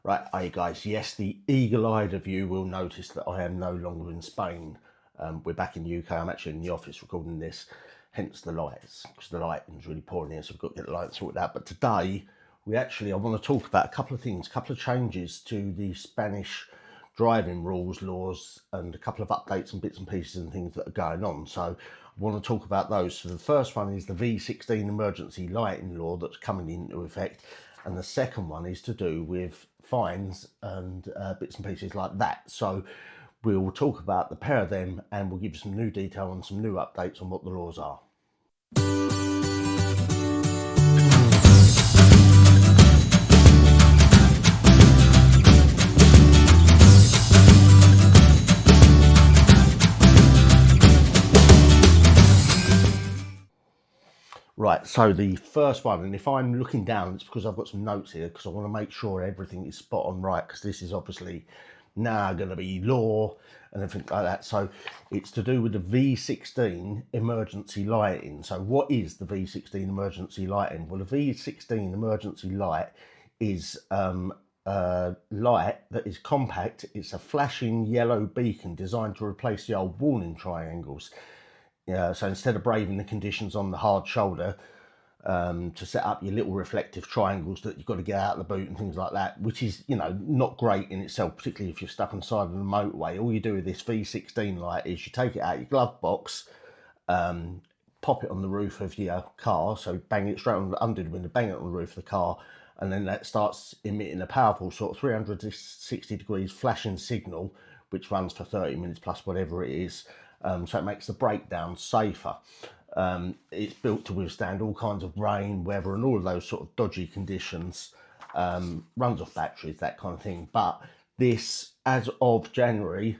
Right, hey guys, yes, the eagle-eyed of you will notice that I am no longer in Spain. We're back in the UK. I'm actually in the office recording this, hence the lights, because the lighting's really poor in here, so we've got to get the lights sorted out. But today, I want to talk about a couple of things, a couple of changes to the Spanish driving rules, laws, and a couple of updates and bits and pieces and things that are going on. So I want to talk about those. So the first one is the V16 emergency lighting law that's coming into effect. And the second one is to do with fines and bits and pieces like that. So we'll talk about the pair of them and we'll give you some new detail and some new updates on what the laws are. Right, so the first one, and if I'm looking down, it's because I've got some notes here because I want to make sure everything is spot on right, because this is obviously now going to be law and everything like that. So it's to do with the V16 emergency lighting. So what is the V16 emergency lighting? Well, the V16 emergency light is a light that is compact. It's a flashing yellow beacon designed to replace the old warning triangles. So instead of braving the conditions on the hard shoulder to set up your little reflective triangles that you've got to get out of the boot and things like that, which is, not great in itself, particularly if you're stuck on the side of the motorway. All you do with this V16 light is you take it out of your glove box, pop it on the roof of your car, so bang it straight on under the window, bang it on the roof of the car, and then that starts emitting a powerful sort of 360 degrees flashing signal, which runs for 30 minutes plus whatever it is. So it makes the breakdown safer. It's built to withstand all kinds of rain, weather, and all of those sort of dodgy conditions. Runs off batteries, that kind of thing. But this, as of January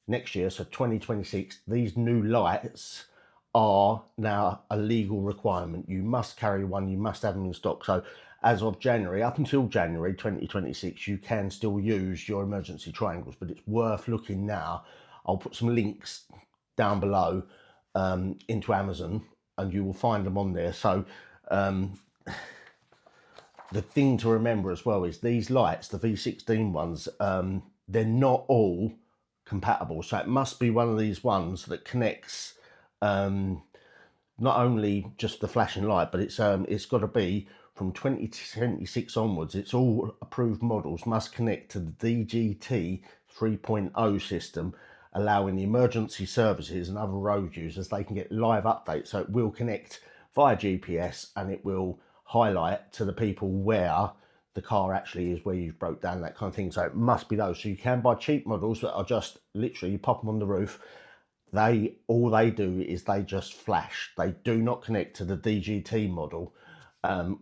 next year, so 2026, these new lights are now a legal requirement. You must carry one, you must have them in stock. So as of January, up until January 2026, you can still use your emergency triangles, but it's worth looking now. I'll put some links down below into Amazon and you will find them on there. So the thing to remember as well is these lights, the V16 ones, they're not all compatible. So it must be one of these ones that connects not only just the flashing light, but it's got to be from 2026 onwards. It's all approved models must connect to the DGT 3.0 system, allowing the emergency services and other road users, they can get live updates. So it will connect via GPS and it will highlight to the people where the car actually is, where you've broke down, that kind of thing. So it must be those. So you can buy cheap models that are just literally, you pop them on the roof. All they do is they just flash. They do not connect to the DGT model,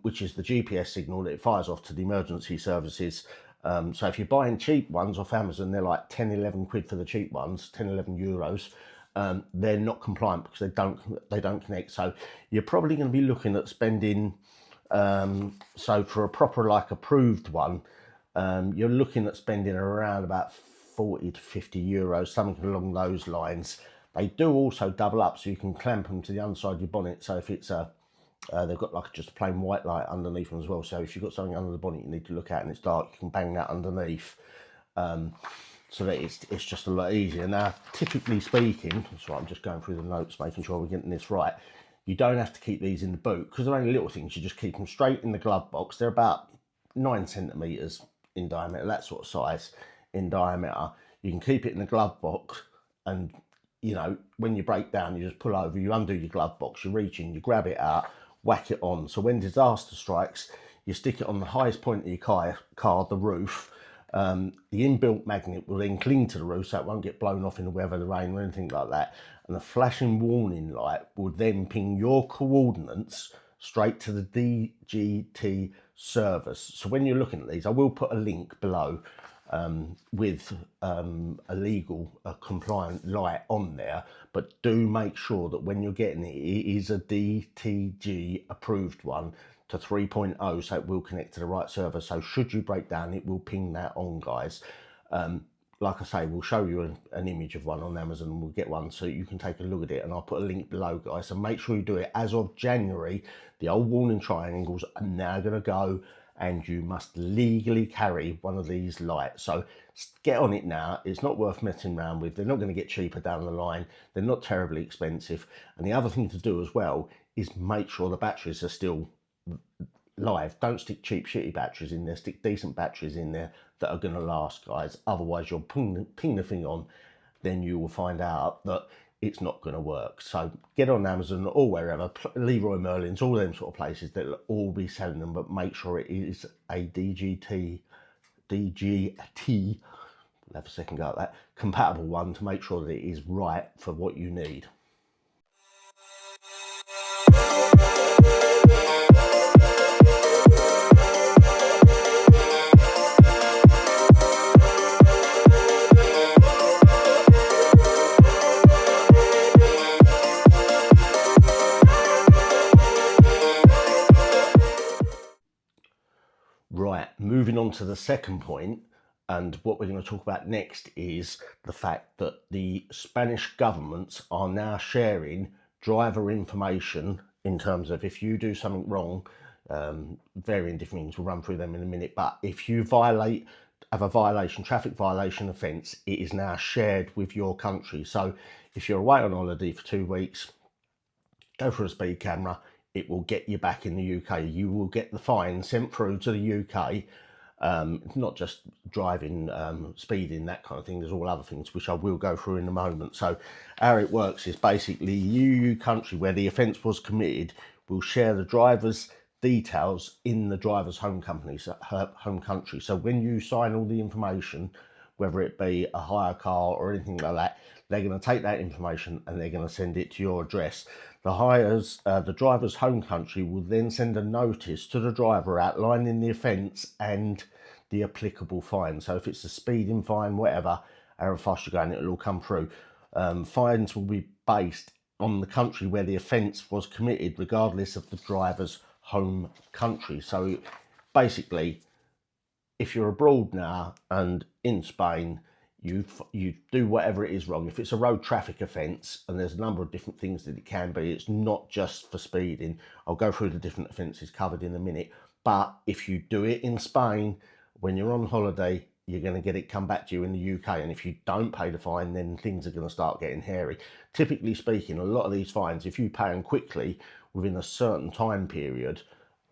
which is the GPS signal that it fires off to the emergency services. So if you're buying cheap ones off Amazon, they're like 10, 11 quid for the cheap ones, 10, 11 euros. They're not compliant because they don't connect. So you're probably going to be looking at spending, so for a proper approved one, you're looking at spending around about 40 to 50 euros, something along those lines. They do also double up, so you can clamp them to the underside of your bonnet. So if it's they've got just a plain white light underneath them as well. So if you've got something under the bonnet you need to look at and it's dark, you can bang that underneath. So that it's just a lot easier. Now, typically speaking, that's right, I'm just going through the notes, making sure we're getting this right. You don't have to keep these in the boot because they're only little things. You just keep them straight in the glove box. They're about 9 centimeters in diameter, that sort of size in diameter. You can keep it in the glove box, and when you break down, you just pull over, you undo your glove box, you reach in, you grab it out, whack it on. So when disaster strikes, you stick it on the highest point of your car, the roof. The inbuilt magnet will then cling to the roof so it won't get blown off in the weather, the rain or anything like that. And the flashing warning light will then ping your coordinates straight to the DGT service. So when you're looking at these, I will put a link below with a legal, compliant light on there, but do make sure that when you're getting it, it is a DTG approved one to 3.0, so it will connect to the right server. So should you break down, it will ping that on, guys. Like I say, we'll show you an image of one on Amazon and we'll get one so you can take a look at it, and I'll put a link below, guys. So make sure you do it. As of January, the old warning triangles are now going to go, and you must legally carry one of these lights. So get on it now. It's not worth messing around with. They're not going to get cheaper down the line. They're not terribly expensive. And the other thing to do as well is make sure the batteries are still live. Don't stick cheap shitty batteries in there. Stick decent batteries in there that are going to last, guys. Otherwise you'll ping the thing on, then you will find out that it's not going to work. So get on Amazon or wherever, Leroy Merlin's, all them sort of places, they'll all be selling them, but make sure it is a DGT, we'll have a second go at that, compatible one, to make sure that it is right for what you need. Right, moving on to the second point, and what we're going to talk about next is the fact that the Spanish governments are now sharing driver information in terms of if you do something wrong, varying different things, we'll run through them in a minute, but if you have a violation, traffic violation offence, it is now shared with your country. So if you're away on holiday for 2 weeks, go for a speed camera, it will get you back in the UK. You will get the fine sent through to the UK. Not just driving, speeding, that kind of thing. There's all other things which I will go through in a moment. So how it works is basically EU country where the offence was committed will share the driver's details in the driver's home country. So when you sign all the information, whether it be a hire car or anything like that, they're going to take that information and they're going to send it to your address. The driver's home country will then send a notice to the driver outlining the offence and the applicable fine. So if it's a speeding fine, whatever, however fast you're going, it'll all come through. Fines will be based on the country where the offence was committed, regardless of the driver's home country. So basically, if you're abroad now and in Spain, you do whatever it is wrong. If it's a road traffic offence, and there's a number of different things that it can be, it's not just for speeding. I'll go through the different offences covered in a minute. But if you do it in Spain, when you're on holiday, you're going to get it come back to you in the UK. And if you don't pay the fine, then things are going to start getting hairy. Typically speaking, a lot of these fines, if you pay them quickly within a certain time period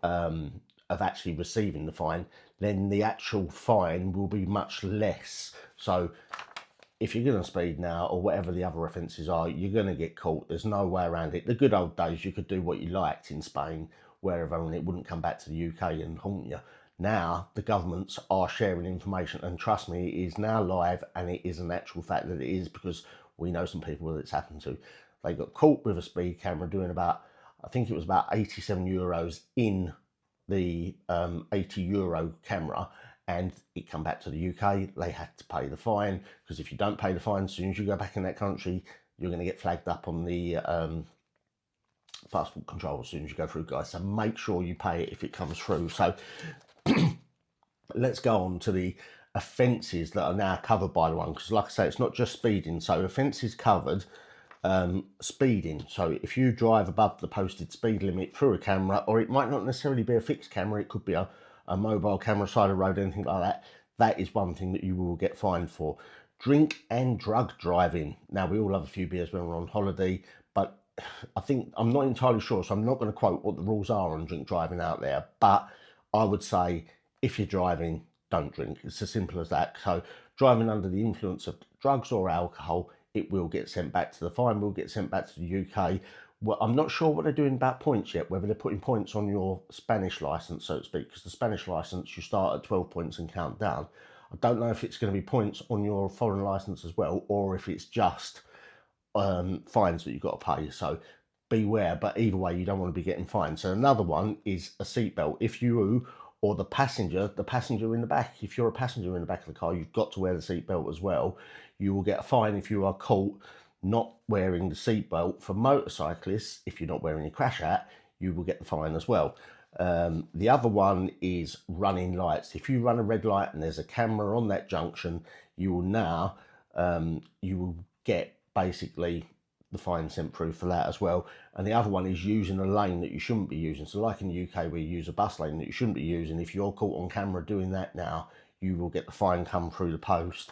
of actually receiving the fine, then the actual fine will be much less. So if you're going to speed now or whatever the other offences are, you're going to get caught. There's no way around it. The good old days, you could do what you liked in Spain, wherever, and it wouldn't come back to the UK and haunt you. Now the governments are sharing information, and trust me, it is now live, and it is an actual fact that it is, because we know some people that it's happened to. They got caught with a speed camera doing about, I think it was about 87 euros in the 80 euro camera, and it come back to the UK. They had to pay the fine, because if you don't pay the fine, as soon as you go back in that country, you're going to get flagged up on the passport control as soon as you go through, guys. So make sure you pay it if it comes through. So let's go on to the offences that are now covered by the one, because like I say, it's not just speeding. So offences covered, speeding. So if you drive above the posted speed limit through a camera, or it might not necessarily be a fixed camera, it could be a mobile camera, side of the road, anything like that, that is one thing that you will get fined for. Drink and drug driving. Now, we all have a few beers when we're on holiday, but I think, I'm not entirely sure, so I'm not going to quote what the rules are on drink driving out there, but I would say if you're driving, don't drink. It's as simple as that. So driving under the influence of drugs or alcohol, it will get sent back to the fine, will get sent back to the UK. Well, I'm not sure what they're doing about points yet, whether they're putting points on your Spanish licence, so to speak, because the Spanish licence, you start at 12 points and count down. I don't know if it's going to be points on your foreign licence as well, or if it's just fines that you've got to pay. So beware, but either way, you don't want to be getting fined. So another one is a seatbelt. If you or the passenger in the back, if you're a passenger in the back of the car, you've got to wear the seatbelt as well. You will get a fine if you are caught not wearing the seatbelt. For motorcyclists, if you're not wearing your crash hat, you will get the fine as well. The other one is running lights. If you run a red light and there's a camera on that junction, you will now you will get basically the fine sent through for that as well. And the other one is using a lane that you shouldn't be using. So like in the UK where you use a bus lane that you shouldn't be using, if you're caught on camera doing that now, you will get the fine come through the post.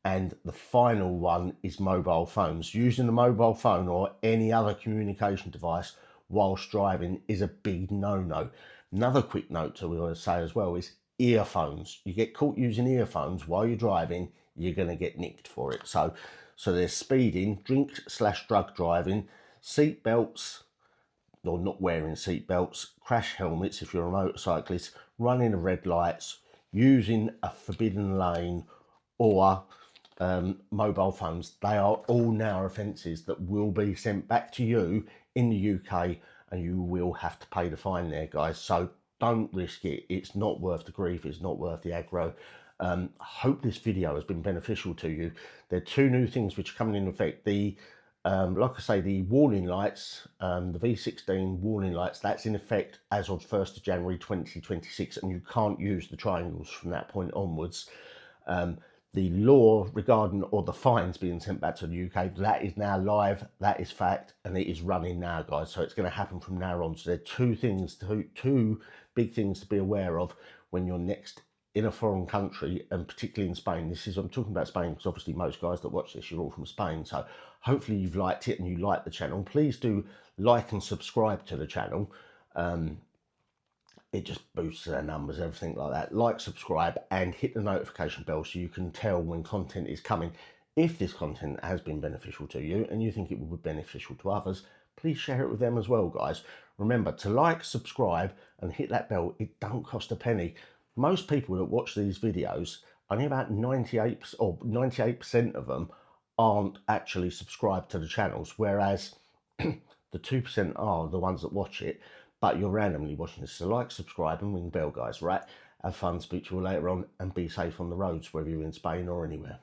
And the final one is mobile phones. Using the mobile phone or any other communication device whilst driving is a big no-no. Another quick note to want to say as well is earphones. You get caught using earphones while you're driving, you're going to get nicked for it. So there's speeding, drink/drug driving, seat belts, or not wearing seat belts, crash helmets if you're a motorcyclist, running the red lights, using a forbidden lane, or mobile phones. They are all now offences that will be sent back to you in the UK, and you will have to pay the fine there, guys. So don't risk it. It's not worth the grief. It's not worth the aggro. I hope this video has been beneficial to you. There are two new things which are coming in effect. The like I say, the warning lights, the V16 warning lights, that's in effect as of 1st of January 2026, and you can't use the triangles from that point onwards. The law regarding, or the fines being sent back to the UK, that is now live, that is fact, and it is running now, guys. So it's going to happen from now on. So there are two big things to be aware of when you're next in a foreign country, and particularly in Spain. I'm talking about Spain because obviously most guys that watch this, you're all from Spain. So hopefully you've liked it and you like the channel. Please do like and subscribe to the channel. It just boosts their numbers, everything like that. Like, subscribe, and hit the notification bell so you can tell when content is coming. If this content has been beneficial to you and you think it will be beneficial to others, please share it with them as well, guys. Remember to like, subscribe, and hit that bell. It don't cost a penny. Most people that watch these videos, only about 98% of them aren't actually subscribed to the channels, whereas the 2% are the ones that watch it. But you're randomly watching this. So like, subscribe, and ring the bell, guys, right? Have fun, speak to you all later on, and be safe on the roads, whether you're in Spain or anywhere.